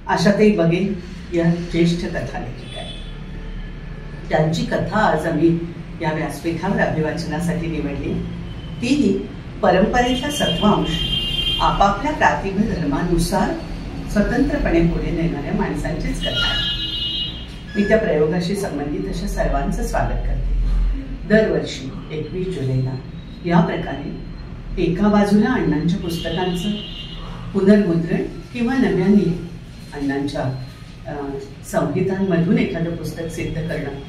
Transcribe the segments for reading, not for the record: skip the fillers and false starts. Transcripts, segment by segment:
आशाताई बघेल या ज्येष्ठ कथालेखिका आहेत. त्यांची कथा आज आम्ही या व्यासपीठावर अभिवाचनासाठी निवडली. तीही परंपरेचा सत्वांश आपापल्या प्रातिभ धर्मानुसार स्वतंत्रपणे पुढे नेणाऱ्या माणसांचीच कथा आहे. मी त्या प्रयोगाशी संबंधित अशा सर्वांचं स्वागत करते. दरवर्षी 21 जुलैला या प्रकारे एका बाजूला अण्णांच्या पुस्तकांचं पुनर्मुद्रण किंवा नव्याने अण्णांच्या संहितांमधून एखादं पुस्तक सिद्ध करणं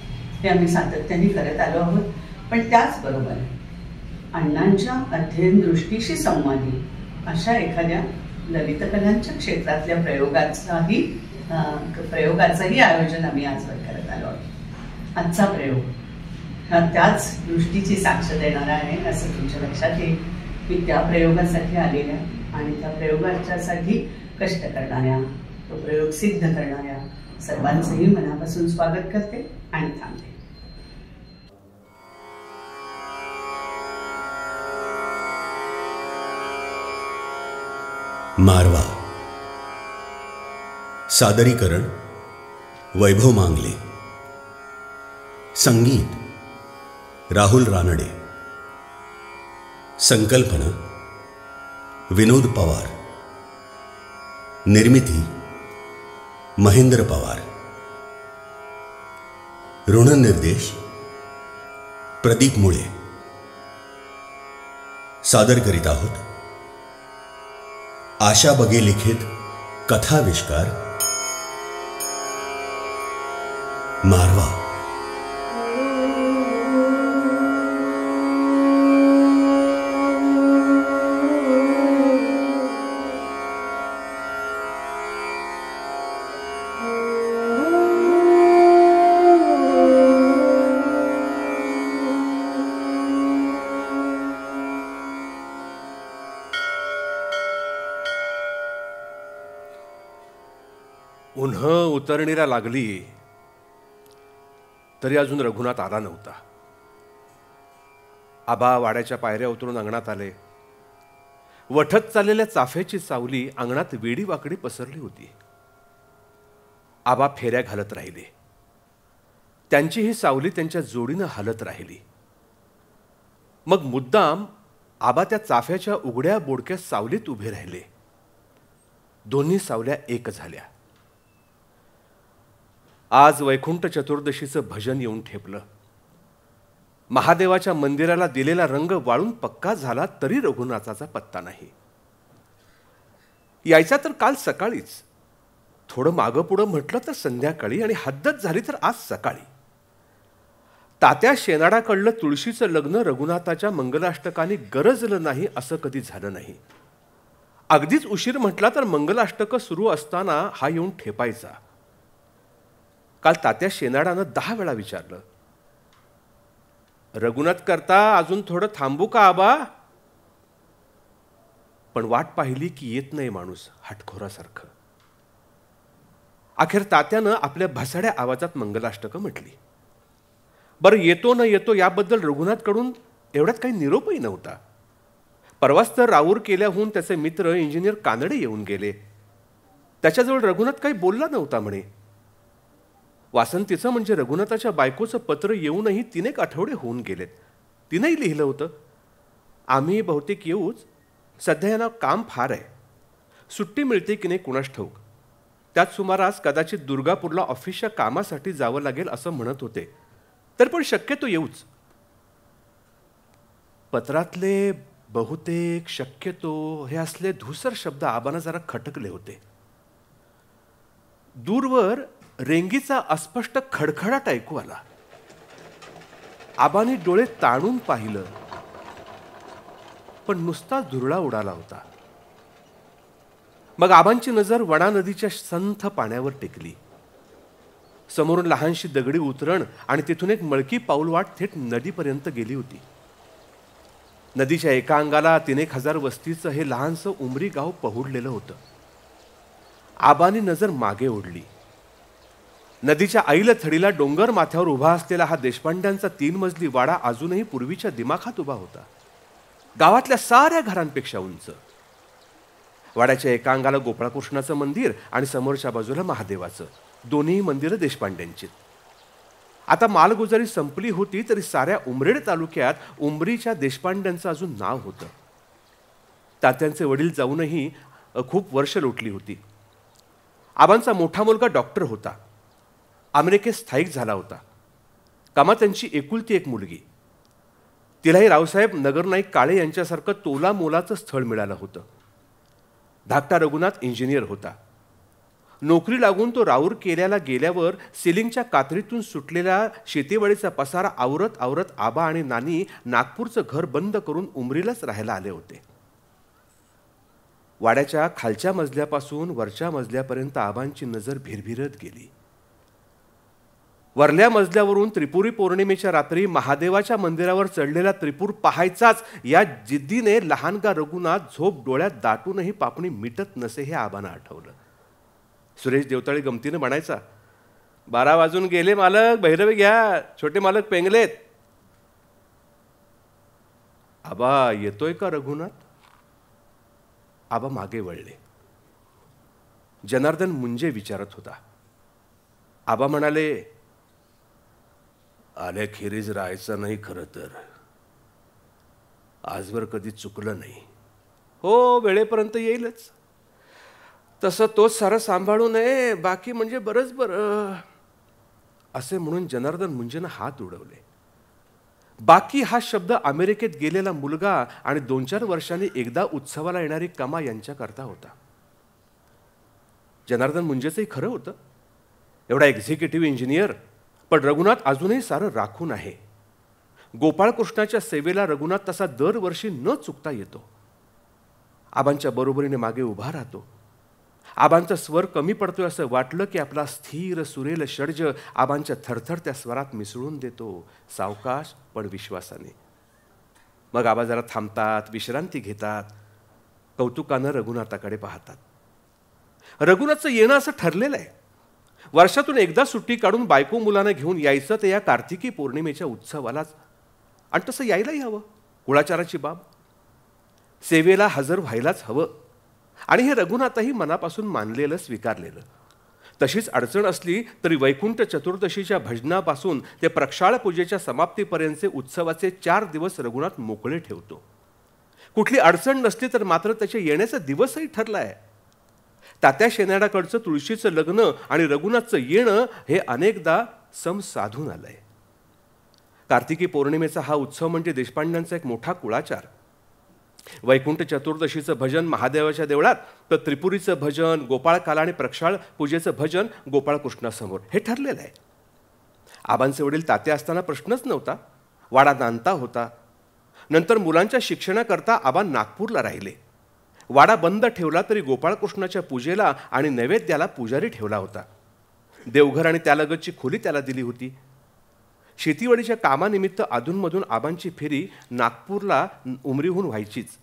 हे आम्ही सातत्याने करत आलो आहोत. पण त्याचबरोबर अण्णांच्या अध्ययन दृष्टीशी संवादी अशा एखाद्या ललित कलांच्या क्षेत्रातल्या प्रयोगाचंही आयोजन आम्ही आजवर करत आलो आहोत. आजचा प्रयोग हा त्याच दृष्टीची साक्ष देणारा आहे असं तुमच्या लक्षात येईल. मी त्या प्रयोगासाठी आलेल्या आणि त्या प्रयोगाच्यासाठी कष्ट करणाऱ्या, तो प्रयोग सिद्ध करणाऱ्या सर्वांचंही मनापासून स्वागत करते आणि थांबते. मारवा. सादरीकरण वैभव मांगले. संगीत राहुल रानडे. संकल्पना विनोद पवार. निर्मिती महेंद्र पवार. ऋणनिर्देश प्रदीप मुळे. सादर करीत आहोत आशा बगे लिखित कथाविष्कार मारवा. उन्ह उतरणीला लागली तरी अजून रघुनाथ आला नव्हता. आबा वाड्याच्या पायऱ्या उतरून अंगणात आले. वठत चाललेल्या चाफ्याची सावली अंगणात वेडी वाकडी पसरली होती. आबा फेऱ्या घालत राहिले. त्यांची ही सावली त्यांच्या जोडीनं हलत राहिली. मग मुद्दाम आबा त्या चाफ्याच्या उघड्या बोडक्या सावलीत उभे राहिले. दोन्ही सावल्या एक झाल्या. आज वैकुंठ चतुर्दशीचं भजन येऊन ठेपलं. महादेवाच्या मंदिराला दिलेला रंग वाळून पक्का झाला तरी रघुनाथाचा पत्ता नाही. यायचा तर काल सकाळीच, थोडं मागं पुढं म्हटलं तर संध्याकाळी, आणि हद्दच झाली तर आज सकाळी. तात्या शेनाडाकडलं तुळशीचं लग्न रघुनाथाच्या मंगलाष्टकाने गरजलं नाही असं कधी झालं नाही. अगदीच उशीर म्हटला तर मंगलाष्टक सुरू असताना हा येऊन ठेपायचा. काल तात्या शेनाडानं 10 वेळा विचारलं, रघुनाथ करता अजून थोडं थांबू का आबा? पण वाट पाहिली की येत नाही माणूस हटखोरासारखं. अखेर तात्यानं आपल्या भसाड्या आवाजात मंगलाष्टक म्हटली. बरं येतो न येतो याबद्दल रघुनाथकडून एवढ्यात काही निरोपही नव्हता. परवाच तर राऊर केल्याहून त्याचे मित्र इंजिनियर कानडे येऊन गेले. त्याच्याजवळ रघुनाथ काही बोलला नव्हता म्हणे. वासंतीचं म्हणजे रघुनाथाच्या बायकोचं पत्र येऊनही 3 आठवडे होऊन गेलेत. तिनंही लिहिलं होतं, आम्ही बहुतेक येऊच, सध्या यांना काम फार आहे, सुट्टी मिळते की नाही कुणास ठाऊक. त्याच सुमारास कदाचित दुर्गापूरला ऑफिसच्या कामासाठी जावं लागेल असं म्हणत होते. तर पण शक्यतो येऊच. पत्रातले बहुतेक, शक्यतो हे असले धूसर शब्द आबांना जरा खटकले होते. दूरवर रेंगीचा अस्पष्ट खडखडाट ऐकू आला. आबांनी डोळे ताणून पाहिलं, पण नुसता धुरळा उडाला होता. मग आबांची नजर वणा नदीच्या संथ पाण्यावर टेकली. समोरून लहानशी दगडी उतरण आणि तिथून एक मळकी पाऊलवाट थेट नदीपर्यंत गेली होती. नदीच्या एका अंगाला 3,000 वस्तीचं हे लहानसं उमरी गाव पहुडलेलं होतं. आबांनी नजर मागे ओढली. नदीच्या ऐल थडीला डोंगर माथ्यावर उभा असलेला हा देशपांड्यांचा 3 मजली वाडा अजूनही पूर्वीच्या दिमाखात उभा होता. गावातल्या साऱ्या घरांपेक्षा उंच. वाड्याच्या एका अंगाला गोपाळकृष्णाचं मंदिर आणि समोरच्या बाजूला महादेवाचं. दोन्ही मंदिरं देशपांड्यांची. आता मालगुजारी संपली होती तरी साऱ्या उमरेड तालुक्यात उमरीच्या देशपांड्यांचं अजून नाव होतं. तात्यांचे वडील जाऊनही खूप वर्ष लोटली होती. आबांचा मोठा मुलगा डॉक्टर होता. अमेरिकेत स्थायिक झाला होता. कामा त्यांची एकुलती एक मुलगी. तिलाही रावसाहेब नगरनाईक काळे यांच्यासारखं तोला मोलाचं स्थळ मिळालं होतं. धाकटा रघुनाथ इंजिनियर होता. नोकरी लागून तो राऊर केल्याला गेल्यावर सिलिंगच्या कात्रीतून सुटलेल्या शेतीवाडीचा पसारा आवरत आवरत आबा आणि नानी नागपूरचं घर बंद करून उमरीलाच राहायला आले होते. वाड्याच्या खालच्या मजल्यापासून वरच्या मजल्यापर्यंत आबांची नजर भिरभिरत गेली. वरल्या मजल्यावरून त्रिपुरी पौर्णिमेच्या रात्री महादेवाच्या मंदिरावर चढलेला त्रिपूर पाहायचाच या जिद्दीने लहानगा रघुनाथ झोप डोळ्यात दाटूनही पापणी मिटत नसे हे आबांना आठवलं. सुरेश देवताळे गमतीनं म्हणायचा, 12 वाजून गेले मालक, भैरवे घ्या, छोटे मालक पेंगलेत. आबा येतोय का रघुनाथ? आबा मागे वळले. जनार्दन मुंजे विचारत होता. आबा म्हणाले, आल्याखेरीज राहायचं नाही. खरं तर आजवर कधी चुकलं नाही. हो, वेळेपर्यंत येईलच. तसं तोच सारं सांभाळू नये, बाकी म्हणजे बरंच बरं. असे म्हणून जनार्दन मुंजेनं हात उडवले. बाकी हा शब्द अमेरिकेत गेलेला मुलगा आणि 2-4 वर्षांनी एकदा उत्सवाला येणारी कमा यांच्याकरता होता. जनार्दन मुंजेचंही खरं होतं. एवढा एक्झिक्युटिव्ह इंजिनियर, पण रघुनाथ अजूनही सारं राखून आहे. गोपाळकृष्णाच्या सेवेला रघुनाथ तसा दरवर्षी न चुकता येतो. आबांच्या बरोबरीने मागे उभा राहतो. आबांचा स्वर कमी पडतोय असं वाटलं की आपला स्थिर सुरेल षड्ज आबांच्या थरथरत्या स्वरात मिसळून देतो, सावकाश पण विश्वासाने. मग आबा जरा थांबतात, विश्रांती घेतात, कौतुकानं रघुनाथाकडे पाहतात. रघुनाथचं येणं असं ठरलेलं आहे. वर्षातून एकदा सुट्टी काढून बायको मुलांना घेऊन यायचं ते या कार्तिकी पौर्णिमेच्या उत्सवालाच. आणि तसं यायलाही हवं. कुळाचाराची बाब. सेवेला हजर व्हायलाच हवं. आणि हे रघुनाथही मनापासून मानलेलं, स्वीकारलेलं. तशीच अडचण असली तरी वैकुंठ चतुर्दशीच्या भजनापासून ते प्रक्षाळ पूजेच्या समाप्तीपर्यंतचे उत्सवाचे 4 दिवस रघुनाथ मोकळे ठेवतो. कुठली अडचण नसली तर मात्र त्याच्या येण्याचा दिवसही ठरला आहे. तात्या शेनाडाकडचं तुळशीचं लग्न आणि रघुनाथचं येणं हे अनेकदा सम साधून आलंय. कार्तिकी पौर्णिमेचा हा उत्सव म्हणजे देशपांड्यांचा एक मोठा कुळाचार. वैकुंठ चतुर्दशीचं भजन महादेवाच्या देवळात, तर त्रिपुरीचं भजन, गोपाळकाला आणि प्रक्षाळ पूजेचं भजन गोपाळकृष्णासमोर, हे ठरलेलं आहे. आबांचे वडील तात्या असताना प्रश्नच नव्हता. वाडा नांदता होता. नंतर मुलांच्या शिक्षणाकरता आबा नागपूरला राहिले. वाडा बंद ठेवला तरी गोपाळकृष्णाच्या पूजेला आणि नैवेद्याला पुजारी ठेवला होता. देवघर आणि त्यालगतची खोली त्याला दिली होती. शेतीवाडीच्या कामानिमित्त अधूनमधून आबांची फेरी नागपूरला उमरीहून व्हायचीच.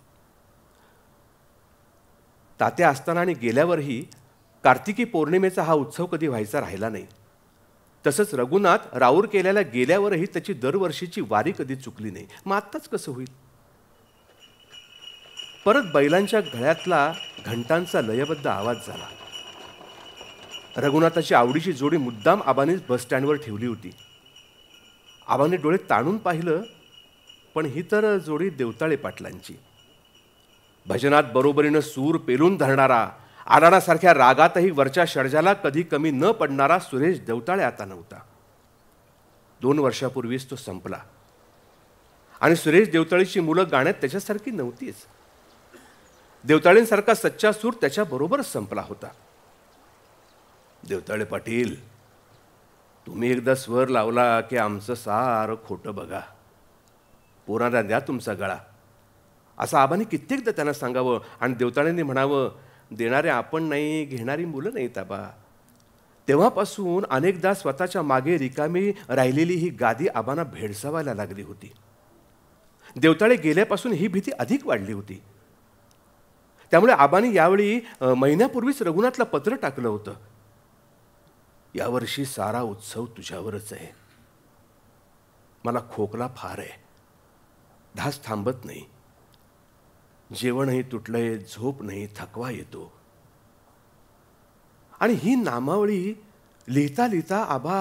तात्या असताना आणि गेल्यावरही कार्तिकी पौर्णिमेचा हा उत्सव कधी व्हायचा राहिला नाही. तसंच रघुनाथ राऊर केल्याला गेल्यावरही त्याची दरवर्षीची वारी कधी चुकली नाही. मग आत्ताच कसं होईल? परत बैलांच्या गळ्यातला घंटांचा लयबद्ध आवाज झाला. रघुनाथाची आवडीची जोडी मुद्दाम आबानेच बस स्टँडवर ठेवली होती. आबाने डोळे ताणून पाहिलं, पण ही तर जोडी देवताळे पाटलांची. भजनात बरोबरीनं सूर पेलून धरणारा, आडाणासारख्या रागातही वरच्या षड्जाला कधी कमी न पडणारा सुरेश देवताळे आता नव्हता. 2 वर्षापूर्वीच तो संपला. आणि सुरेश देवताळेची मुलं गाण्यात त्याच्यासारखी नव्हतीच. देवताळेंसारखा सच्चा सूर त्याच्याबरोबरच संपला होता. देवताळे पाटील, तुम्ही एकदा स्वर लावला की आमचं सारं खोटं बघा. पोरांना द्या तुमचा गळा, असं आबांनी कित्येकदा त्यांना सांगावं. आणि देवताळेंनी म्हणावं, देणारे आपण नाही, घेणारी मुलं नाहीत आबा. तेव्हापासून अनेकदा स्वतःच्या मागे रिकामी राहिलेली ही गादी आबांना भेडसावायला लागली होती. देवताळे गेल्यापासून ही भीती अधिक वाढली होती. त्यामुळे आबांनी यावेळी महिन्यापूर्वीच रघुनाथला पत्र टाकलं होतं, यावर्षी सारा उत्सव तुझ्यावरच आहे. मला खोकला फार आहे, ढास थांबत नाही. जेवणही तुटलंय, झोप नाही, थकवा येतो. आणि ही नामावळी लिहिता लिहिता आबा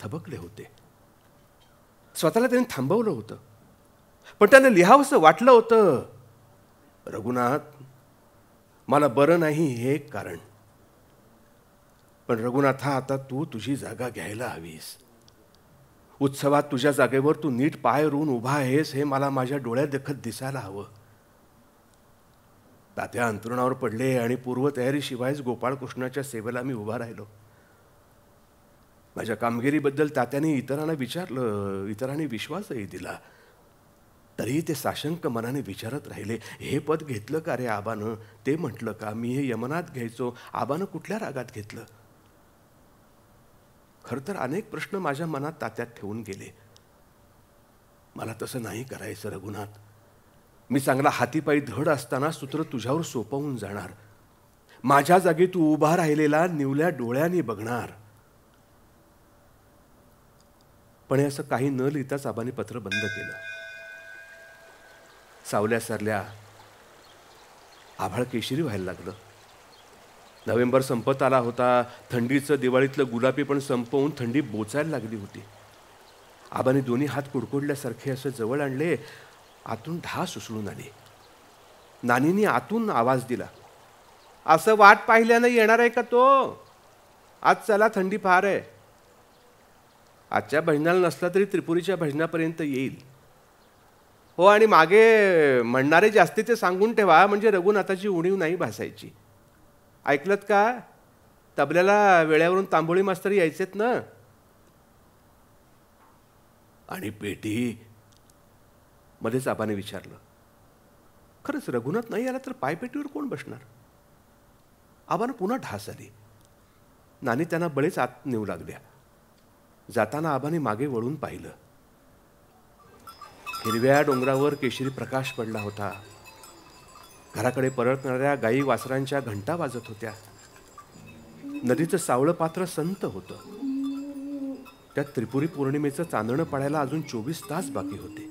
थबकले होते. स्वतःला त्यांनी थांबवलं होतं, पण त्यांना लिहावंसं वाटलं होतं, रघुनाथ मला बरं नाही हे एक कारण, पण रघुनाथा आता तू तुझी जागा घ्यायला हवीस. उत्सवात तुझ्या जागेवर तू नीट पाय रोवून उभा आहेस हे मला माझ्या डोळ्यात देखत दिसायला हवं. तात्या अंतरुणावर पडले आणि पूर्वतयारीशिवायच गोपाळकृष्णाच्या सेवेला मी उभा राहिलो. माझ्या कामगिरीबद्दल तात्याने इतरांना विचारलं, इतरांनी विश्वासही दिला. तरीही ते साशंक मनाने विचारत राहिले, हे पद घेतलं का रे आबानं? ते म्हटलं का? मी हे यमनात घ्यायचो, आबानं कुठल्या रागात घेतलं? खरं तर अनेक प्रश्न माझ्या मनात तात्यात ठेवून गेले. मला तसं नाही करायचं रघुनाथ. मी चांगला हातीपायी धड असताना सूत्र तुझ्यावर सोपवून जाणार. माझ्या जागी तू उभा राहिलेला निवल्या डोळ्यांनी बघणार. पण असं काही न लिहिताच आबांनी पत्र बंद केलं. सावल्या सरल्या, आभाळ केशरी व्हायला लागलं. नोव्हेंबर संपत आला होता. थंडीचं दिवाळीतलं गुलाबी पण संपवून थंडी बोचायला लागली होती. आबांनी दोन्ही हात कुडकुडल्यासारखे असं जवळ आणले. आतून ढास उसळून आली. नानींनी आतून आवाज दिला, असं वाट पाहिल्यानं येणार आहे का तो? आज चला, थंडी फार आहे. आजच्या भजनाला नसला तरी त्रिपुरीच्या भजनापर्यंत येईल. हो, आणि मागे म्हणणारे जास्ती ते सांगून ठेवा, म्हणजे रघुनाथाची उणीव नाही भासायची. ऐकलत का? तबल्याला वेळेवरून तांबोळी मास्तर यायचेत ना. आणि पेटी? मध्येच आबाने विचारलं. खरंच रघुनाथ नाही आला तर पायपेटीवर कोण बसणार? आबानं पुन्हा ढास आली. नानी त्यांना बळेच आत नेऊ लागल्या. जाताना आबाने मागे वळून पाहिलं. हिरव्या डोंगरावर केशरी प्रकाश पडला होता. घराकडे परतणाऱ्या गाई वासरांच्या घंटा वाजत होत्या. नदीचं सावळं पात्र संत होतं. त्यात त्रिपुरी पौर्णिमेचं चांदणं पडायला अजून 24 तास बाकी होते.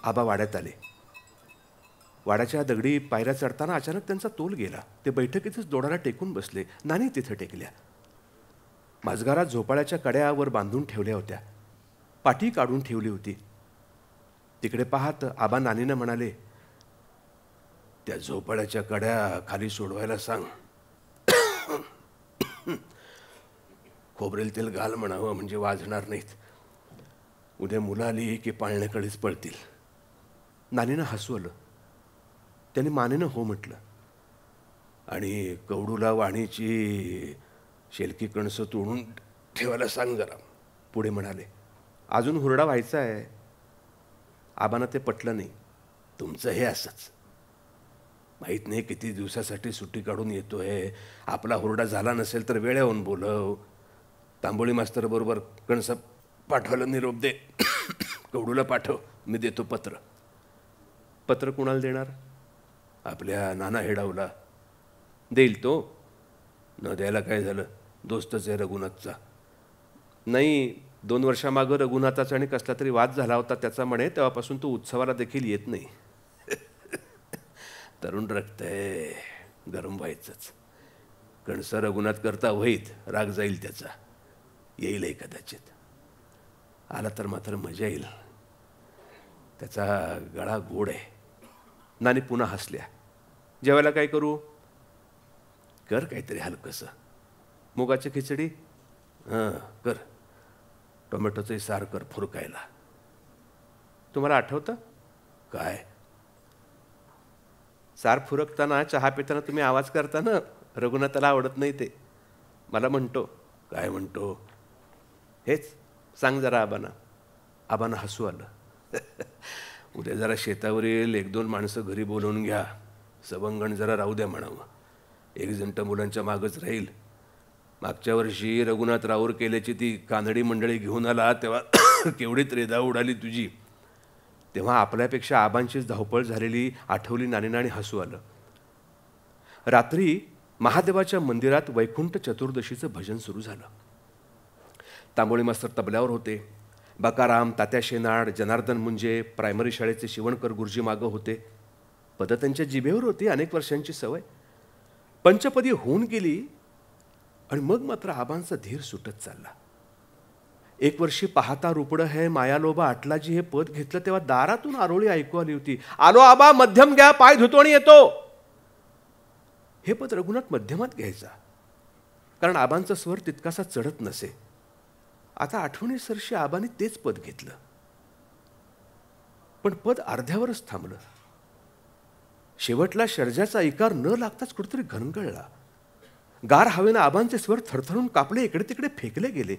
आबा वाड्यात आले. वाड्याच्या दगडी पायऱ्या चढताना अचानक त्यांचा तोल गेला. ते बैठकीतच दोडाला टेकून बसले. नानी तिथं टेकल्या. माझगारात झोपाळ्याच्या कड्यावर बांधून ठेवल्या होत्या. पाठी काढून ठेवली होती. तिकडे पाहत आबा नानीनं म्हणाले, त्या झोपाळ्याच्या कड्या खाली सोडवायला सांग. खोबरेल तेल घाल म्हणावं, म्हणजे वाजणार नाहीत. उद्या मुलं आली की पाळण्याकडेच पळतील. नानीनं हसू आलं. त्यांनी मानेनं हो म्हटलं. आणि कवडूला वाणीची शेलकी कणसं तोडून ठेवायला सांग जरा. पुढे म्हणाले, अजून हुरडा व्हायचा आहे. आबांना ते पटलं नाही. तुमचं हे असंच, माहीत नाही किती दिवसासाठी सुट्टी काढून येतोय. आपला हुरडा झाला नसेल तर वेळ येऊन बोलव. तांबोळी मास्तर बरोबर कणसं पाठवायला निरोप दे. कवडूला पाठव, मी देतो पत्र. पत्र कुणाला देणार? आपल्या नाना हेडावला देईल तो. न द्यायला काय झालं, दोस्तच आहे रघुनाथचा. नाही, 2 वर्षामागं रघुनाथाचा आणि कसला तरी वाद झाला होता त्याचा म्हणे, तेव्हापासून तो उत्सवाला देखील येत नाही. तरुण रक्त आहे, गरम व्हायचंच. कणसं रघुनाथ करता होईत, राग जाईल त्याचा. येईलही कदाचित. आला तर मात्र मजा येईल. त्याचा गळा गोड आहे. नानी पुन्हा हसल्या. जेवायला काय करू? कर काहीतरी हलकंसं. मुगाची खिचडी? हां कर. टोमॅटोचंही सार कर फुरकायला. तुम्हाला आठवतं काय? सार फुरकताना, चहा पिताना तुम्ही आवाज करता ना. रघुनाथाला आवडत नाही ते. मला म्हणतो. काय म्हणतो? हेच सांग जरा आबांना. आबांना हसू आलं. उद्या जरा शेतावरील 1-2 माणसं घरी बोलवून घ्या. सवंगण जरा राहू द्या म्हणावं. 1 जण तर मुलांच्या मागच राहील. मागच्या वर्षी रघुनाथ राऊर केल्याची ती कानडी मंडळी घेऊन आला तेव्हा केवढी त्रेधा उडाली तुझी. तेव्हा आपल्यापेक्षा आबांचीच धावपळ झालेली आठवली नानींना आणि हसू आलं. रात्री महादेवाच्या मंदिरात वैकुंठ चतुर्दशीचं भजन सुरू झालं. तांबोळी मास्तर तबल्यावर होते. बकाराम, तात्या शेनाड, जनार्दन मुंजे प्रायमरी शाळेचे शिवणकर गुरुजी मागं होते. पदं त्यांच्या जिभेवर होती, अनेक वर्षांची सवय. पंचपदी होऊन गेली आणि मग मात्र आबांचा धीर सुटत चालला. एक वर्षी पाहता रुपडं है मायालोबा अटलाजी हे पद घेतलं तेव्हा दारातून आरोळी ऐकू आली होती. आलो आबा, मध्यम घ्या, पाय धुतो आणि येतो. हे पद रघुनाथ मध्यमात घ्यायचा, कारण आबांचा स्वर तितकासा चढत नसे. आता आठवणीसरशी आबांनी तेच पद घेतलं, पण पद अर्ध्यावरच थांबलं. शेवटला शर्जाचा ऐकार न लागताच कुठेतरी घनगळला. गार हवेनं आबांचे स्वर थरथरून कापले, इकडे तिकडे फेकले गेले.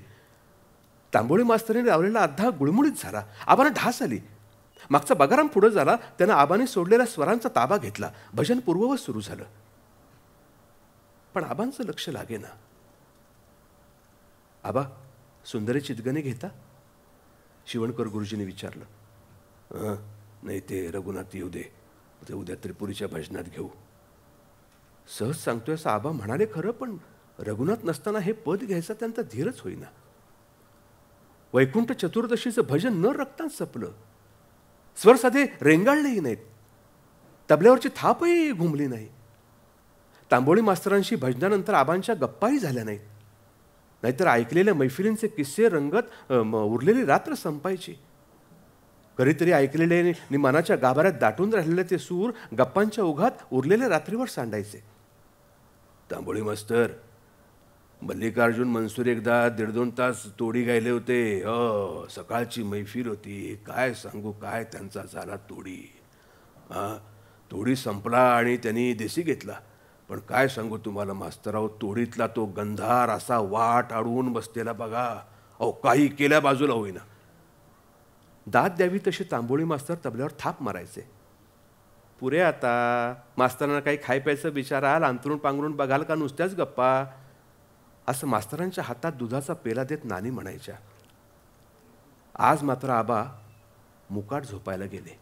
तांबोळी मास्तरीने लावलेला अध्दा गुळमुळीत झाला. आबांना ढास आली. मागचा बगाराम पुढं झाला. त्यानं आबांनी सोडलेल्या स्वरांचा ताबा घेतला. भजन पूर्ववत सुरू झालं, पण आबांचं लक्ष लागेना. आबा, सुंदरी चितगणे घेता? शिवणकर गुरुजींनी विचारलं. नाही, ते रघुनाथ येऊ दे, ते उद्या त्रिपुरीच्या भजनात घेऊ. सहज सांगतोय असं आबा म्हणाले खरं, पण रघुनाथ नसताना हे पद घ्यायचा त्यांचा धीरच होईना. वैकुंठ चतुर्दशीचं भजन न रक्ताच सपलं. स्वर साधे रेंगाळलेही नाहीत, तबल्यावरची थापही घुमली नाही. तांबोळी मास्तरांशी भजनानंतर आबांच्या गप्पाही झाल्या नाहीत. नाहीतर ऐकलेल्या मैफिलींचे किस्से रंगत उरलेली रात्र संपायची. कधीतरी ऐकलेले मनाच्या गाभाऱ्यात दाटून राहिलेले ते सूर गप्पांच्या ओघात उरलेल्या रात्रीवर सांडायचे. तांबोळी मास्तर, मल्लिकार्जुन मनसूर एकदा 1.5-2 तास तोडी गायले होते. सकाळची मैफिल होती. काय सांगू, काय त्यांचा झाला तोडी. तोडी संपला आणि त्यांनी देसी घेतला. पण काय सांगू तुम्हाला मास्तराव, तोडीतला तो गंधार असा वाट अडवून बसलेला बघा. काही केल्या बाजूला होईना. दाद द्यावी तशी तांबोळी मास्तर तबल्यावर थाप मारायचे. पुरे आता मास्तरांना काही खाय प्यायचं विचाराल, अंतरून पांघरून बघाल का नुसत्याच गप्पा, असं मास्तरांच्या हातात दुधाचा पेला देत नानी म्हणायच्या. आज मात्र आबा मुकाट झोपायला गेले.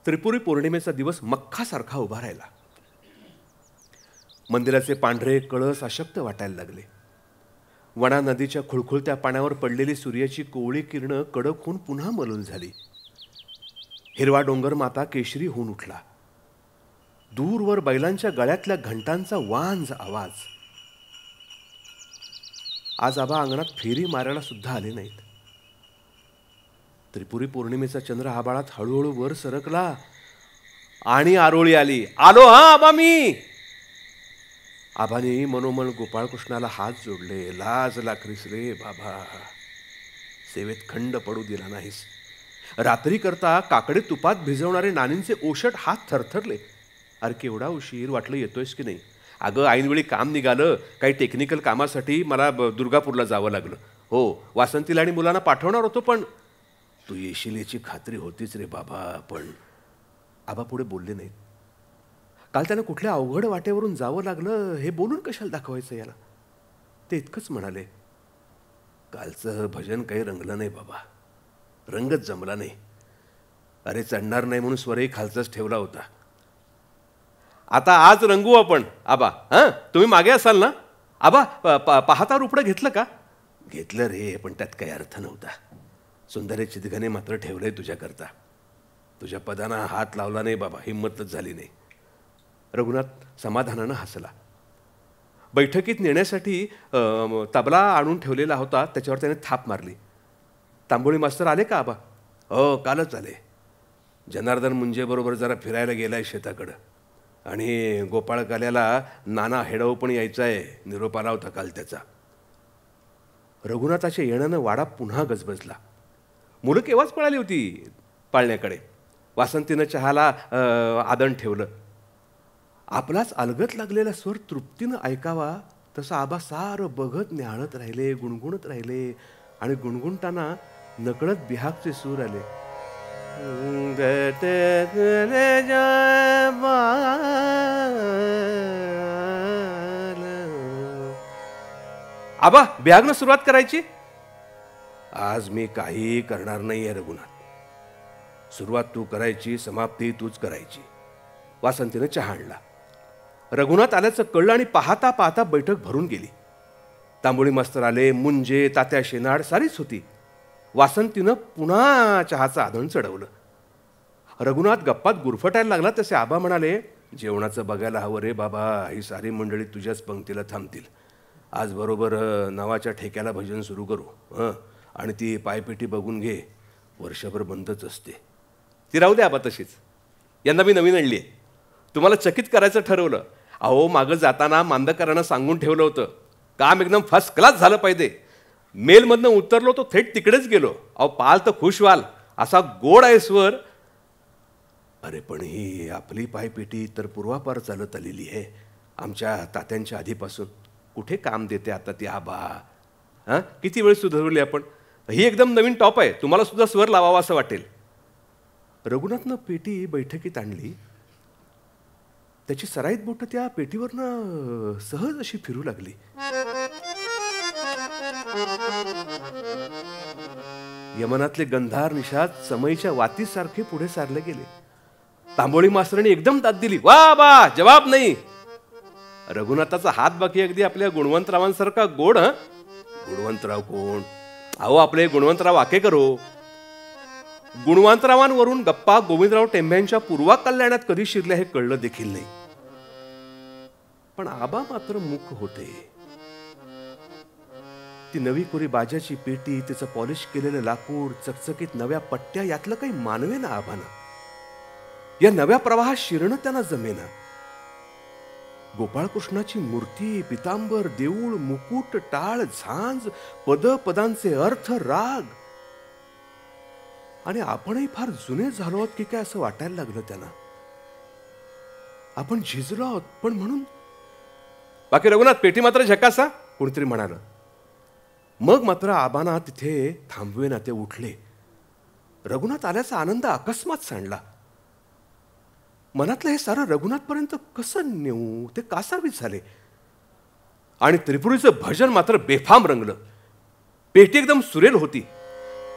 त्रिपुरी पौर्णिमेचा दिवस मख्खासारखा उभा राहिला. मंदिराचे पांढरे कळस अशक्त वाटायला लागले. वणा नदीच्या खुळखुळत्या पाण्यावर पडलेली सूर्याची कोवळी किरणं कडक होऊन पुन्हा मलूल झाली. हिरवा डोंगर माता केशरी होऊन उठला. दूरवर बैलांच्या गळ्यातल्या घंटांचा वांज आवाज. आज आबा अंगणात फेरी मारायला सुद्धा आले नाहीत. त्रिपुरी पौर्णिमेचा चंद्र आबाळात हळूहळू वर सरकला आणि आरोळी आली. आलो हा आबा मी. आबाने मनोमन गोपाळकृष्णाला हात जोडले. लाज लाखरीस रे बाबा, सेवेत खंड पडू दिला नाहीस. रात्री करता काकडे तुपात भिजवणारे नानींचे ओशट हात थरथरले. अरे केवढा उशीर, वाटलं येतोयस की नाही. अगं ऐनवेळी काम निघालं, काही टेक्निकल कामासाठी मला दुर्गापूरला जावं लागलं. हो, वासंतीला आणि मुलांना पाठवणार होतो, पण तू येशील याची खात्री होतीच रे बाबा. पण आबा पुढे बोलले नाहीत. काल त्यानं कुठल्या अवघड वाटेवरून जावं लागलं हे बोलून कशाला दाखवायचं याला. ते इतकंच म्हणाले, कालचं भजन काही रंगलं नाही बाबा, रंगच जमला नाही. अरे चढणार नाही म्हणून स्वरही खालचाच ठेवला होता. आता आज रंगू आपण आबा. तुम्ही मागे असाल ना आबा? पाहता रुपडं घेतलं का? घेतलं रे, पण त्यात काही अर्थ नव्हता. सुंदरे चितगणे मात्र ठेवलंय तुझ्याकरता. तुझ्या पदांना हात लावला नाही बाबा, हिंमतच झाली नाही. रघुनाथ समाधानानं हसला. बैठकीत नेण्यासाठी तबला आणून ठेवलेला होता, त्याच्यावर त्याने थाप मारली. तांबोळी मास्तर आले का आबा? हो, कालच आले. जनार्दन मुंजे बरोबर जरा फिरायला गेलाय शेताकडं. आणि गोपाळकाल्याला नाना हेडव पण यायचा आहे, निरोप आला होता काल त्याचा. रघुनाथाच्या येण्यानं वाडा पुन्हा गजबजला. मुलं केव्हाच पळाली होती पाळण्याकडे. वासंतीनं चहाला आदण ठेवलं. आपलाच अलगत लागलेला स्वर तृप्तीनं ऐकावा तसं आबा सारं बघत न्याहाळत राहिले, गुणगुणत राहिले. आणि गुणगुणताना नकळत बिहागचे सूर आले. आबा बिहागनं सुरुवात करायची. आज मी काही करणार नाहीये रघुनाथ. सुरुवात तू करायची, समाप्ती तूच करायची. वासंतीनं चहा आणला. रघुनाथ आल्याचं कळलं आणि पाहता पाहता बैठक भरून गेली. तांबोळी मास्तर आले, मुंजे, तात्या शेनाड सारीच होती. वासंतीनं पुन्हा चहाचं आधण चढवलं. रघुनाथ गप्पात गुरफटायला लागला तसे आबा म्हणाले, जेवणाचं बघायला हवं रे बाबा, ही सारी मंडळी तुझ्याच पंक्तीला थांबतील. आज बरोबर नावाच्या ठेक्याला भजन सुरू करू. आणि ती पायपेटी बघून घे, वर्षभर बंदच असते. ती राहू दे आबा तशीच. यंदा मी नवीन आणली आहे. तुम्हाला चकित करायचं ठरवलं. अहो, मागं जाताना मांदकरांना सांगून ठेवलं होतं, काम एकदम फर्स्ट क्लास झालं पाहिजे. मेलमधनं उतरलो तो थेट तिकडेच गेलो. अहो, पाल तर खुश व्हाल, असा गोड आहे स्वर. अरे पण ही आपली पायपेटी तर पूर्वापार चालत आलेली आहे, आमच्या तात्यांच्या आधीपासून. कुठे काम देते आता ती आबा? किती वेळ सुधारली आपण. ही एकदम नवीन टॉप आहे, तुम्हाला सुद्धा स्वर लावावा असं वाटेल. रघुनाथनं पेटी बैठकीत आणली. त्याची सराईत बोटं त्या पेटीवरनं सहज अशी फिरू लागली. यमनातले गंधार निषाद समईच्या वातीसारखे पुढे सारले गेले. तांबोळी मास्तरांनी एकदम दाद दिली, वा बा, जवाब नाही. रघुनाथाचा हात बाकी अगदी आपल्या गुणवंतरावांसारखा गोड. गुणवंतराव कोण? अहो, आपले गुणवंतराव आकेकर हो. गुणवंतरावांवरून गप्पा गोविंदराव टेंब्यांच्या पूर्वा कल्याणात कधी शिरल्या हे कळलं देखील नाही. पण आबा मात्र मूक होते. ती नवी कोरी बाजाची पेटी, तिचं पॉलिश केलेलं लाकूड, चकचकीत नव्या पट्ट्या, यातलं काही मानवे ना आबांना. या नव्या प्रवाहात शिरणं त्यांना जमेना. गोपाळकृष्णाची मूर्ती, पितांबर, देऊळ, मुकुट, टाळ, झांज, पद, पदांचे अर्थ, राग. आणि आपणही फार जुने झालो आहोत की काय असं वाटायला लागलं त्यांना. आपण झिजलो आहोत. पण म्हणून बाकी रघुनाथ, पेटी मात्र झकासा, कोणीतरी म्हणालं. मग मात्र आबांना तिथे थांबवेना, ते उठले. रघुनाथ आल्याचा आनंद अकस्मात सांडला. मनातलं हे सारं रघुनाथपर्यंत कसं नेऊ, ते कासावीस झाले. आणि त्रिपुरीचं भजन मात्र बेफाम रंगलं. पेटी एकदम सुरेल होती.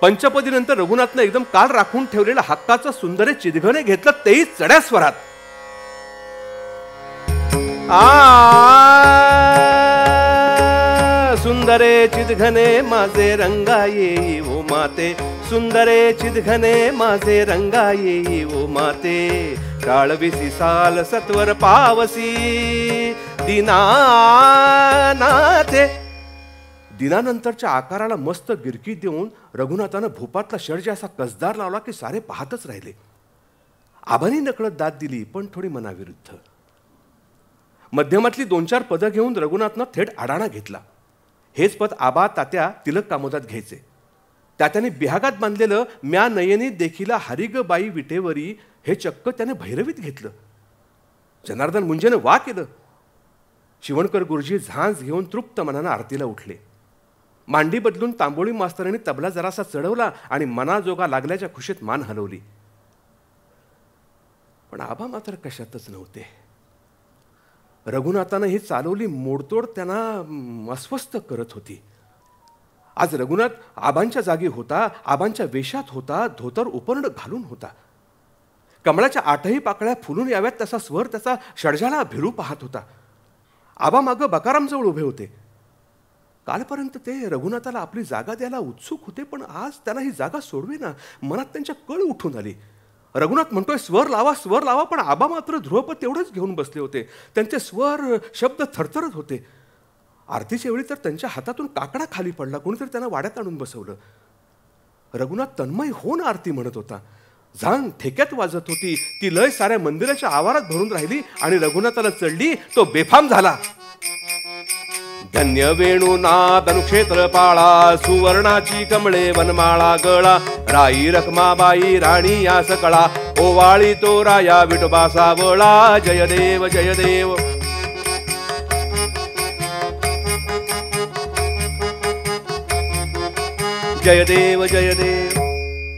पंचपदीनंतर रघुनाथनं एकदम काल राखून ठेवलेलं हक्काचं सुंदरे चिदघने घेतलं, तेही चढ्या स्वरात. सुंदरे चिदघने माझे रंगा येई ओ माते, सुंदरे चिदघने माझे रंगा येई ओ माते. टाळविसी साल सत्वर पावसी दीनानाथे. दिनानंतरच्या आकाराला मस्त गिरकी देऊन रघुनाथानं भूपातला षडजा असा कसदार लावला की सारे पाहतच राहिले. आबांनी नकळत दाद दिली, पण थोडी मनाविरुद्ध. मध्यमातली 2-4 पदं घेऊन रघुनाथनं थेट आडाणा घेतला. हेच पद आबा, तात्या तिलक कामोदात घ्यायचे. तात्याने बिहागात बांधलेलं म्या नयनी देखीला हरिग बाई विटेवरी हे चक्क त्याने भैरवीत घेतलं. जनार्दन मुंजेनं वा केलं. शिवणकर गुरुजी झांज घेऊन तृप्त मनानं आरतीला उठले. मांडी बदलून तांबोळी मास्तरांनी तबला जरासा चढवला आणि मनाजोगा लागल्याच्या खुशीत मान हलवली. पण आबा मात्र कशातच नव्हते. रघुनाथानं ही चालवली मोडतोड त्यांना अस्वस्थ करत होती. आज रघुनाथ आबांच्या जागी होता, आबांच्या वेशात होता, धोतर उपर्ण घालून होता. कमळाच्या 8ही पाकळ्या फुलून याव्यात तसा स्वर त्याचा षडजाला भिरू पाहत होता. आबा मागं बकारामजवळ उभे होते. कालपर्यंत ते रघुनाथाला आपली जागा द्यायला उत्सुक होते, पण आज त्यांना ही जागा सोडवेना. मनात त्यांच्या कळ उठून आली. रघुनाथ म्हणतोय स्वर लावा, स्वर लावा, पण आबा मात्र ध्रुवपद तेवढंच घेऊन बसले होते. त्यांचे स्वर शब्द थरथरत होते. आरतीच्या वेळी तर त्यांच्या हातातून काकडा खाली पडला. कोणीतरी त्यांना वाड्यात आणून बसवलं. रघुनाथ तन्मय होऊन आरती म्हणत होता. झांग ठेक्यात वाजत होती. ती लय साऱ्या मंदिराच्या आवारात भरून राहिली आणि रघुनाथाला चढली. तो बेफाम झाला. धन्य वेणुनाद अनुक्षेत्र पाळा, सुवर्णाची कमळे वनमाळा गळा, राई रखमाबाई राणी या सकळा, ओवाळी तो राया विठोबा सावळा. जय देव जय देव. जय देव जय देव.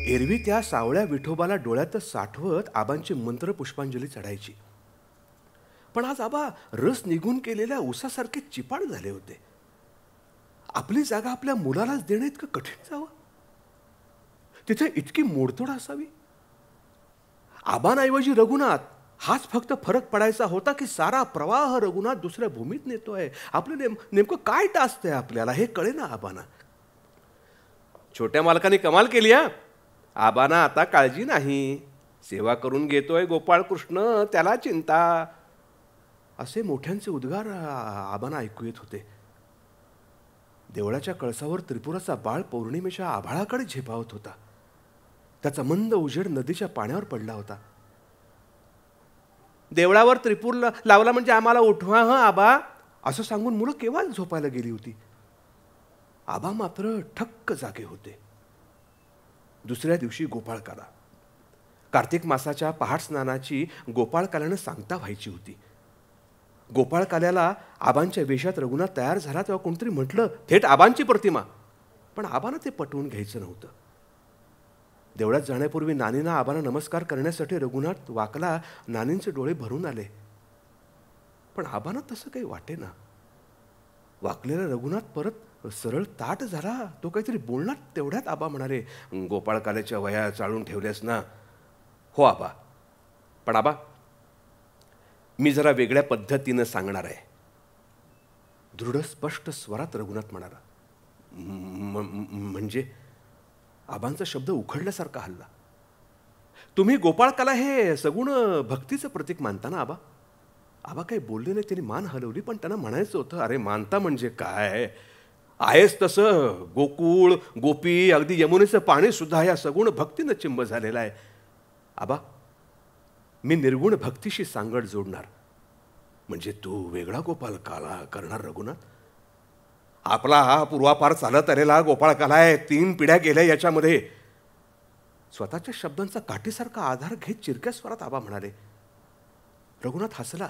एरवी त्या सावळ्या विठोबाला डोळ्यातच साठवत आबांची मंत्र पुष्पांजली चढायची. पण आज आबा रस निघून केलेल्या ऊसासारखे चिपाड झाले होते. आपली जागा आपल्या मुलालाच देणं इतकं कठीण जावं, तिथे इतकी मोडतोड असावी. आबांऐवजी रघुनाथ हाच फक्त फरक पडायचा होता की सारा प्रवाह रघुनाथ दुसऱ्या भूमीत नेतोय. आपलं नेमकं काय टाचतंय आपल्याला हे कळेना आबांना. छोट्या मालकाने कमाल केली हा. आबांना आता काळजी नाही, सेवा करून घेतोय गोपाळ कृष्ण, त्याला चिंता. असे मोठ्यांचे उद्गार आबांना ऐकू येत होते. देवळाच्या कळसावर त्रिपुराचा बाळ पौर्णिमेच्या आभाळाकडे झेपावत होता. त्याचा मंद उजेड नदीच्या पाण्यावर पडला होता. देवळावर त्रिपूर लावला म्हणजे आम्हाला उठवा हं आबा, असं सांगून मुलं केव्हा झोपायला गेली होती. आबा मात्र ठक्क जागे होते. दुसऱ्या दिवशी गोपाळकाला, कार्तिक मासाच्या पहाट स्नानाची गोपाळकाल्यानं सांगता व्हायची होती. गोपाळकाल्याला आबांच्या वेशात रघुनाथ तयार झाला तेव्हा कोणतरी म्हटलं, थेट आबांची प्रतिमा. पण आबांना ते पटवून घ्यायचं नव्हतं. देवळात जाण्यापूर्वी नानींना आबांना नमस्कार करण्यासाठी रघुनाथ वाकला. नानींचे डोळे भरून आले. पण आबांना तसं काही वाटेना. वाकलेला रघुनाथ परत सरळ ताट झाला. तो काहीतरी बोलणार तेवढ्यात आबा म्हणाले, गोपाळकाल्याच्या वया चाळून ठेवल्यास ना. हो आबा, पण आबा मी जरा वेगळ्या पद्धतीनं सांगणार आहे. दृढ स्पष्ट स्वरात रघुनाथ म्हणाला. म्हणजे? आबांचा शब्द उखडल्यासारखा हल्ला. तुम्ही गोपाळकाला हे सगुण भक्तीचं प्रतीक मानता ना आबा? आबा काही बोलले नाही. त्यांनी मान हलवली. पण त्यांना म्हणायचं होतं, अरे मानता म्हणजे काय? आहेच तसं गोकुळ, गोपी, अगदी यमुनेचं पाणी सुद्धा या सगुण भक्तीनं चिंब झालेलं आहे. आबा मी निर्गुण भक्तीशी सांगड जोडणार. म्हणजे तू वेगळा गोपाळकाला करणार रघुनाथ? आपला हा पूर्वापार चालत आलेला गोपाळकाला आहे. 3 पिढ्या गेल्या याच्यामध्ये. स्वतःच्या शब्दांचा काठीसारखा आधार घेत चिरक्या स्वरात आबा म्हणाले. रघुनाथ हसला.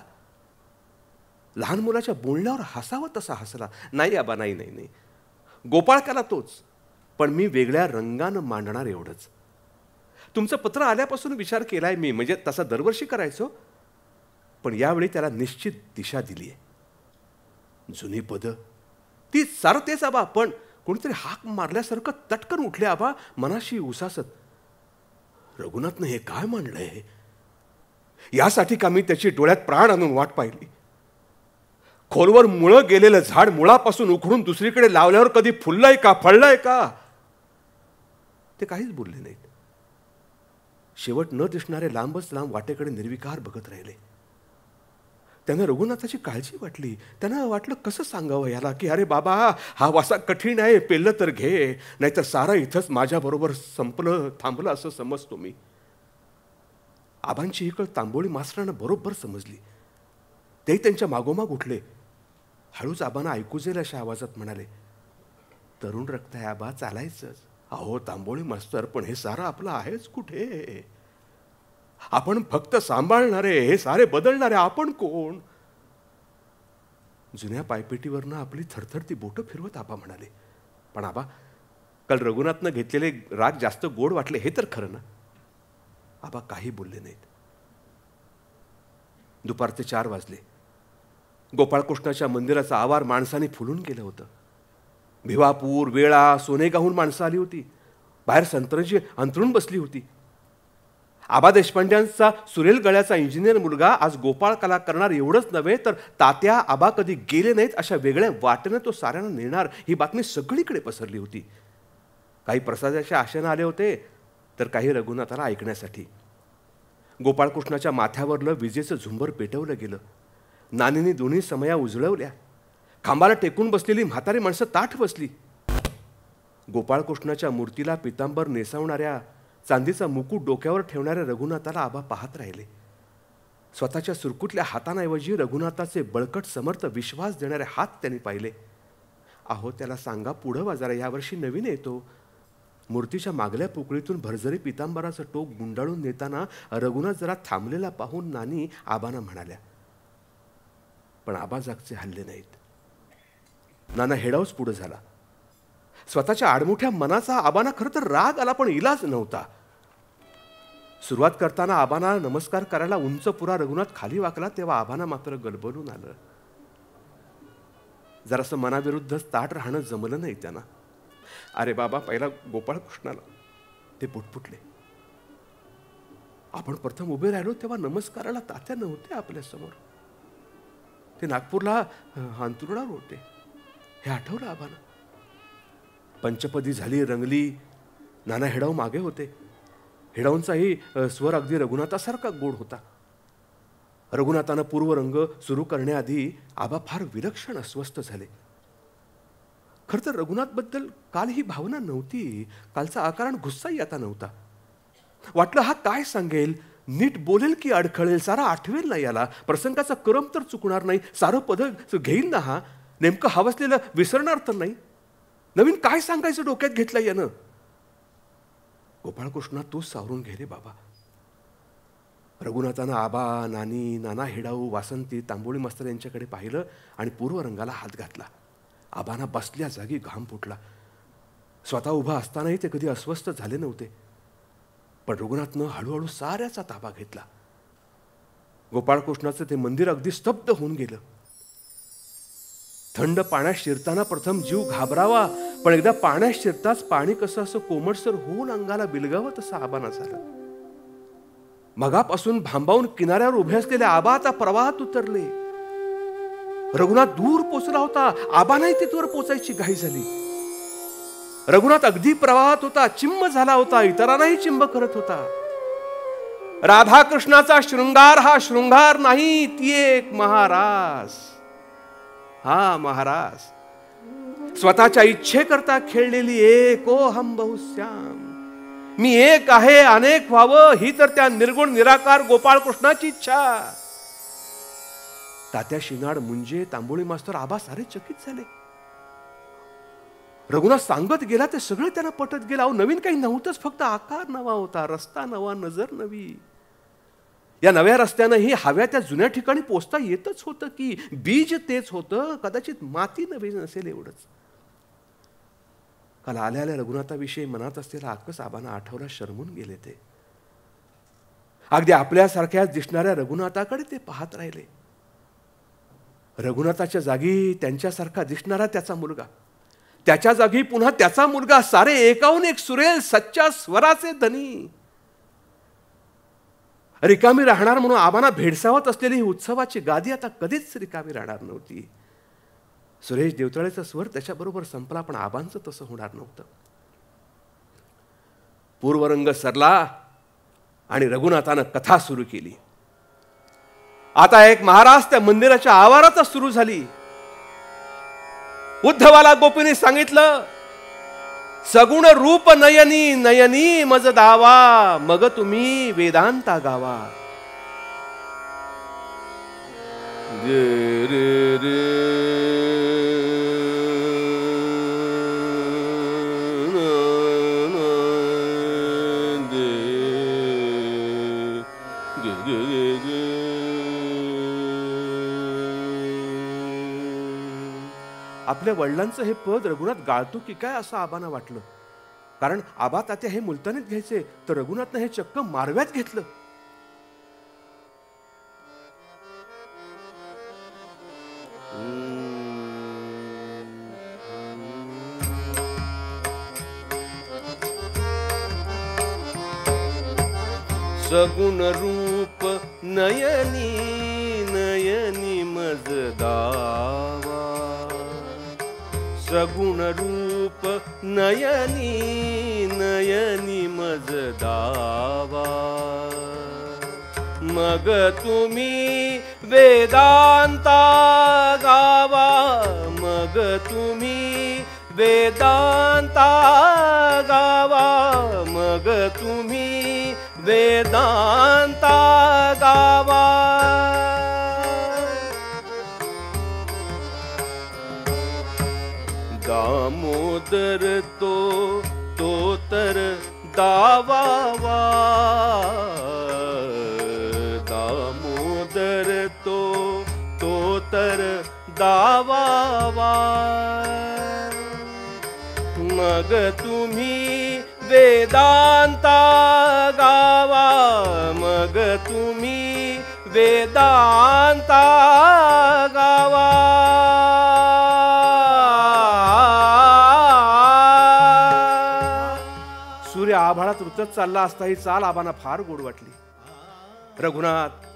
लहान मुलाच्या बोलण्यावर हसावं तसा हसला. नाही आबा, नाही नाही नाही, गोपाळकाला तोच, पण मी वेगळ्या रंगानं मांडणार एवढंच. तुमचं पत्र आल्यापासून विचार केलाय मी. म्हणजे तसा दरवर्षी करायचो, पण यावेळी त्याला निश्चित दिशा दिली आहे. जुनी पदं ती सारतेच आबा, पण कोणीतरी हाक मारल्यासारखं तटकन उठले आबा मनाशी उसासत. रघुनाथनं हे काय मांडलंय? यासाठी का मी त्याची डोळ्यात प्राण आणून वाट पाहिली. खोलवर मुळं गेलेलं झाड मुळापासून उखडून दुसरीकडे लावल्यावर कधी फुललंय का, फळलंय का? ते काहीच बोलले नाहीत. शेवट न दिसणारे लांबच लांब वाटेकडे निर्विकार बघत राहिले. त्यांना रघुनाथाची काळजी वाटली. त्यांना वाटलं कसं सांगावं याला की अरे बाबा, हा वासा कठीण आहे, पेललं तर घे, नाहीतर सारं इथंच माझ्याबरोबर संपलं थांबलं असं समजतो मी. आबांची ही कळ तांबोळी मास्तरांना बरोबर समजली. तेही त्यांच्या मागोमाग उठले. हळूच आबांना ऐकू जाईल अशा आवाजात म्हणाले, तरुण रक्त आहे आबा, चालायचंच. अहो तांबोळी मास्तर, पण हे सारं आपलं आहेच कुठे? आपण फक्त सांभाळणारे, हे सारे बदलणारे आपण कोण? जुन्या पायपेटीवरनं आपली थरथरती बोटं फिरवत आबा म्हणाले, पण आबा काल रघुनाथनं घेतलेले राग जास्त गोड वाटले हे तर खरं ना? आबा काही बोलले नाहीत. दुपारचे 4 वाजले. गोपाळकृष्णाच्या मंदिराचं आवार माणसाने फुलून गेलं होतं. भिवापूर, वेळा, सोनेगावहून माणसं आली होती. बाहेर संत्रांची अंथरूण बसली होती. आबा देशपांड्यांचा सुरेल गळ्याचा इंजिनियर मुलगा आज गोपाळकाला करणार एवढंच नव्हे तर तात्या आबा कधी गेले नाहीत अशा वेगळ्या वाटेनं तो साऱ्यांना नेणार ही बातमी सगळीकडे पसरली होती. काही प्रसादाच्या आशेनं आले होते, तर काही रघुनाथाला ऐकण्यासाठी. गोपाळकृष्णाच्या माथ्यावरलं विजेचं झुंबर पेटवलं गेलं. नानींनी दोन्ही समया उजळवल्या. खांबाला टेकून बसलेली म्हातारी माणसं ताठ बसली. गोपाळकृष्णाच्या मूर्तीला पितांबर नेसावणाऱ्या, चांदीचा मुकुट डोक्यावर ठेवणाऱ्या रघुनाथाला आबा पाहत राहिले. स्वतःच्या सुरकुतल्या हातांऐवजी रघुनाथाचे बळकट समर्थ विश्वास देणारे हात त्यांनी पाहिले. अहो त्याला सांगा पुढं बाजारा, यावर्षी नवीन येतो. मूर्तीच्या मागल्या पोकळीतून भरजरी पितांबराचं टोक गुंडाळून नेताना रघुनाथ जरा थांबलेला पाहून नानी आबांना म्हणाल्या. पण आबा जागचे हल्ले नाहीत. नाना हेडावच पुढे झाला. स्वतःच्या आडमोठ्या मनाचा आबांना खरं तर राग आला, पण इलाज नव्हता. सुरुवात करताना आबांना नमस्कार करायला उंच पुरा रघुनाथ खाली वाकला तेव्हा आबांना मात्र गलबलून आलं. जरासं मनाविरुद्ध ताट राहणं जमलं नाही त्यांना. अरे बाबा, पहिला गोपाळकृष्णाला ते पुटपुटले. आपण प्रथम उभे राहिलो तेव्हा नमस्काराला तात्या नव्हते आपल्यासमोर. ते नागपूरला अंतरुणावर होते, हे आठवलं आबांना. पंचपदी झाली, रंगली. नाना हेडाव मागे होते. हेडाऊंचाही स्वर अगदी रघुनाथासारखा गोड होता. रघुनाथानं पूर्वरंग सुरू करण्याआधी आबा फार विलक्षण अस्वस्थ झाले. खरं तर रघुनाथबद्दल काल ही भावना नव्हती. कालचा अकारण गुस्साही आता नव्हता. वाटलं हा काय सांगेल, नीट बोलेल की अडखळेल, सारा आठवेल ना याला, प्रसंगाचा क्रम तर चुकणार नाही, सारं पद घेईल ना हा, नेमकं हवसलेलं विसरणार तर नाही, नवीन काय सांगायचं डोक्यात घेतलं यानं. गोपाळकृष्णा तूच सावरून घे रे बाबा. रघुनाथानं आबा, नानी, नाना हेडाऊ, वासंती, तांबोळी मास्तर यांच्याकडे पाहिलं आणि पूर्वरंगाला हात घातला. आबांना बसल्या जागी घाम फुटला. स्वतः उभा असतानाही ते कधी अस्वस्थ झाले नव्हते. पण रघुनाथनं हळूहळू साऱ्याचा ताबा घेतला. गोपाळकृष्णाचं ते मंदिर अगदी स्तब्ध होऊन गेलं. थंड पाण्यात शिरताना प्रथम जीव घाबरावा, पण एकदा पाण्यात शिरताच पाणी कसं असं कोमटसर होऊन अंगाला बिलगावं तसं आबांना झालं. मगापासून भांबावून किनाऱ्यावर उभे असलेले आबा आता प्रवाहात उतरले. रघुनाथ दूर पोचला होता, आबांनाही तिथवर पोचायची घाई झाली. रघुनाथ अगदी प्रवाहात होता, चिंब झाला होता, इतरांनाही चिंब करत होता. राधाकृष्णाचा शृंगार हा शृंगार नाही, ती एक महारास. हा महारास स्वतःच्या इच्छेकरता खेळलेली एक ओ हम बहुश्याम, मी एक आहे अनेक व्हावं, ही तर त्या निर्गुण निराकार गोपाळकृष्णाची इच्छा. तात्या शिनाड, मुंजे, तांबोळी मास्तर, आबा सारे चकित झाले. रघुनाथ सांगत गेला ते सगळं त्यांना पटत गेला. नवीन काही नव्हतंच, फक्त आकार नवा होता, रस्ता नवा, नजर नवी. या नव्या रस्त्यानंही हव्या त्या जुन्या ठिकाणी पोचता येतच होतं की बीज तेच होतं, कदाचित माती नवी नसेल एवढंच. काल आल्या रघुनाथाविषयी मनात असलेला आकस आबांना आठवला. शरमून गेले ते. अगदी आपल्यासारख्याच दिसणाऱ्या रघुनाथाकडे ते पाहत राहिले. रघुनाथाच्या जागी त्यांच्यासारखा दिसणारा त्याचा मुलगा, त्याच्या जागी पुन्हा त्याचा मुलगा, सारे एकाहून एक सुरेल सच्च्या स्वराचे धनी. रिकामी राहणार म्हणून आबांना भेडसावत असलेली ही उत्सवाची गादी आता कधीच रिकामी राहणार नव्हती. सुरेश देवतळेचा स्वर त्याच्याबरोबर संपला, पण आबांचं तसं होणार नव्हतं. पूर्वरंग सरला आणि रघुनाथानं कथा सुरू केली. आता एक महाराज त्या मंदिराच्या आवारातच सुरू झाली. उद्धवाला गोपीने सांगितलं, सगुण रूप नयनी नयनी मज दावा, मग तुम्ही वेदांता गावा. रे रे रे आपल्या वडिलांचं हे पद रघुनाथ गाळतो की काय असं आबांना वाटलं. कारण आबा तात्या हे मुलतानीत घ्यायचे, तर रघुनाथनं हे चक्क मारव्यात घेतलं. सगुण रूप नयनी नयनी मज दावा, सगुण रूप नयनी नयनी मज दावा, मग तुम्ही वेदांता गावा, मग तुम्ही वेदांता गावा, मग तुम्ही वेदांता गावा. दामोदर तो तर दावावा, दामोदर तो तर दावावा, मग तुम्ही वेदांता गावा, मग तुम्ही वेदांता गावा. सूर्य आभाळात रुतत चालला असता ही चाल आबांना फार गोड वाटली. रघुनाथ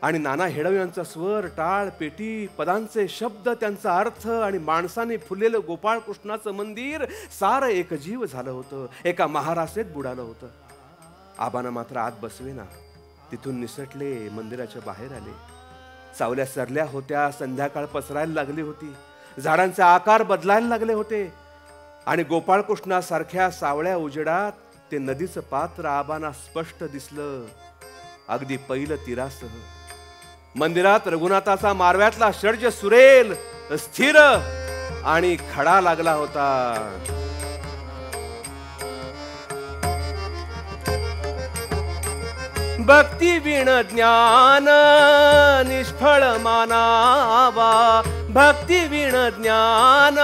आणि नाना हेडव यांचा स्वर, टाळ, पेटी, पदांचे शब्द, त्यांचा अर्थ आणि माणसाने फुललेलं गोपाळकृष्णाचं मंदिर सारं एकजीव झालं होतं, एका महारासेत बुडालं होतं. आबांना मात्र आत बसवेना. तिथून निसटले, मंदिराच्या बाहेर आले. सावल्या सरल्या होत्या, संध्याकाळ पसरायला लागली होती, झाडांचे आकार बदलायला लागले होते आणि गोपाळकृष्णासारख्या सावळ्या उजेडात ते नदीचं पात्र आबांना स्पष्ट दिसलं, अगदी पहिलं तीरासह. मंदिरात रघुनाथाचा मारव्यातला षड्ज सुरेल, स्थिर आणि खडा लागला होता. भक्ती विण ज्ञान निष्फळ मानावा, भक्ती विण ज्ञान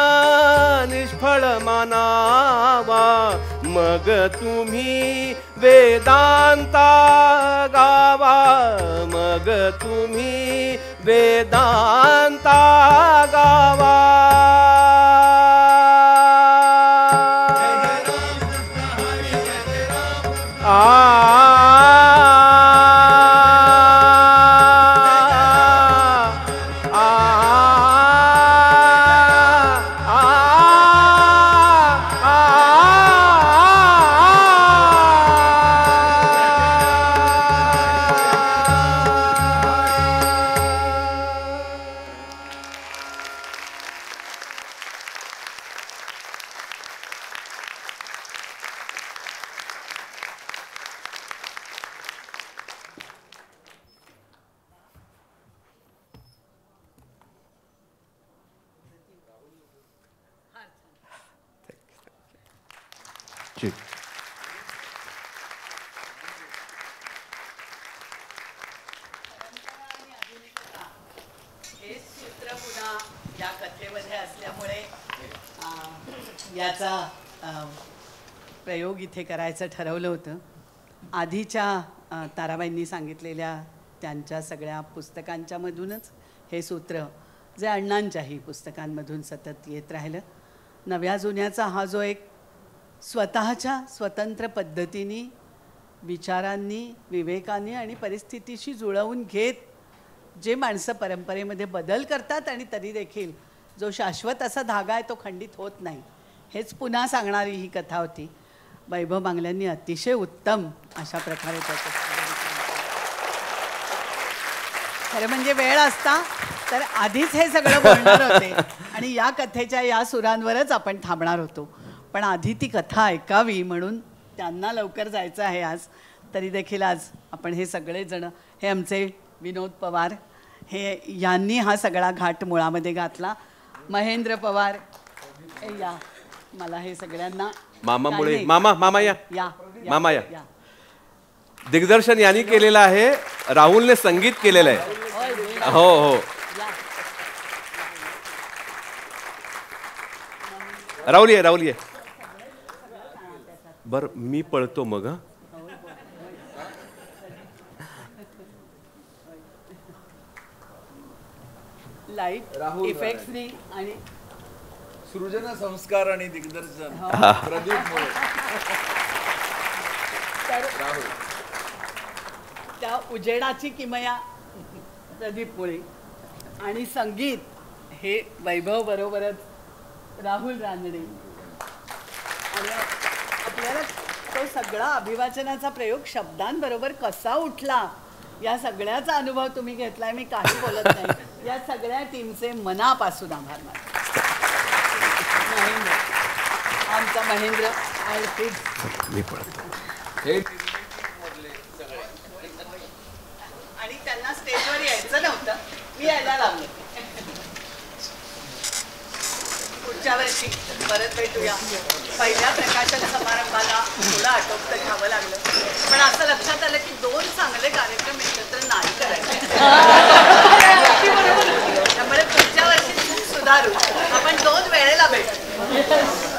निष्फळ मानावा, मग तुम्ही वेदांता गावा, मग तुम्ही वेदांता गावा. हे सूत्र पुन्हा या कथेमध्ये असल्यामुळे याचा प्रयोग इथे करायचं ठरवलं होतं. आधीच्या ताराबाईंनी सांगितलेल्या त्यांच्या सगळ्या पुस्तकांच्या मधूनच हे सूत्र, जे अण्णांच्याही पुस्तकांमधून सतत येत राहिलं. नव्या जुन्याचा हा जो एक स्वतःच्या स्वतंत्र पद्धतीने, विचारांनी, विवेकाने आणि परिस्थितीशी जुळवून घेत जे माणसं परंपरेमध्ये बदल करतात आणि तरी देखील जो शाश्वत असा धागा आहे तो खंडित होत नाही, हेच पुन्हा सांगणारी ही कथा होती. वैभव बांगल्यांनी अतिशय उत्तम अशा प्रकारे त्याचं खरं म्हणजे वेळ असता तर आधीच हे सगळं बोलणार होते आणि या कथेच्या या सुरांवरच आपण थांबणार होतो. पण आधी ती कथा ऐकावी म्हणून त्यांना लवकर जायचं आहे आज. तरी देखील आज आपण हे सगळेजण, हे आमचे विनोद पवार, हे यांनी हा सगळा घाट मुळामध्ये घातला. महेंद्र पवार, या मला हे सगळ्यांना मामामुळे मामा या या मामा या दिग्दर्शन यांनी केलेलं आहे, राहुलने संगीत केलेलं आहे. हो हो, राहुल ये. बर मी पळतो मग. लाईट इफेक्ट्सनी आणि सृजन संस्कार आणि दिग्दर्शन प्रदीप मुळे. तर त्या उजेडाची किमया प्रदीप मुळे आणि संगीत हे वैभव बरोबरच राहुल रानडे. आणि आपल्याला तो सगळा अभिवाचनाचा प्रयोग शब्दांबरोबर कसा उठला या सगळ्याचा अनुभव तुम्ही घेतलाय. मी काही बोलत नाही. या सगळ्या टीमचे मनापासून आभार मानतो. महेंद्र, आमचा महेंद्र मी पळतो. आणि त्यांना स्टेजवर यायचं नव्हतं, मी यायला लावलं. पुढच्या वर्षी परत भेटूया. पहिल्या प्रकाशन समारंभाला थोडं आटोपतं घ्यावं लागलं, पण असं लक्षात आलं की 2 चांगले कार्यक्रम एकत्र नाही करायचे. त्यामुळे पुढच्या वर्षी खूप सुधारू. आपण 2 वेळेला भेटू.